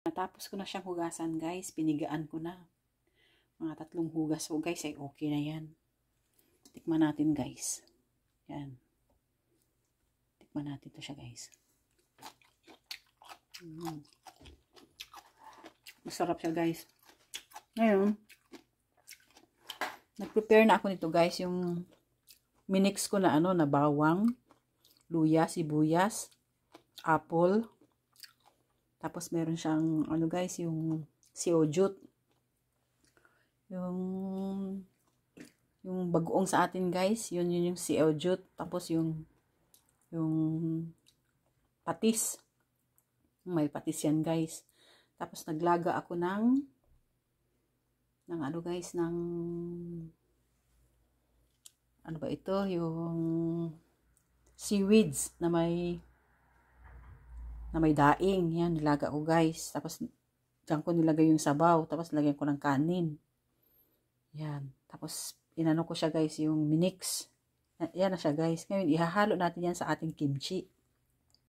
Natapos ko na siyang hugasan guys, pinigaan ko na. Mga 3 hugas so guys ay okay na yan. Tikman natin guys. Yan. Tikman natin to siya guys. Masarap siya guys. Ngayon, nag-prepare na ako nito guys, yung minix ko na na bawang, luya, sibuyas, apple. Tapos meron siyang guys, yung seojut. Yung bagoong sa atin guys, yun yung seojut. Tapos yung patis. May patis yan guys. Tapos naglaga ako ng guys, ng ano ba ito, yung seaweeds na may daing. Yan, nilaga ko guys. Tapos diyan ko nilagay yung sabaw. Tapos lagyan ko ng kanin. Yan. Tapos inano ko siya guys, yung minix. Yan na siya guys. Ngayon ihahalo natin yan sa ating kimchi.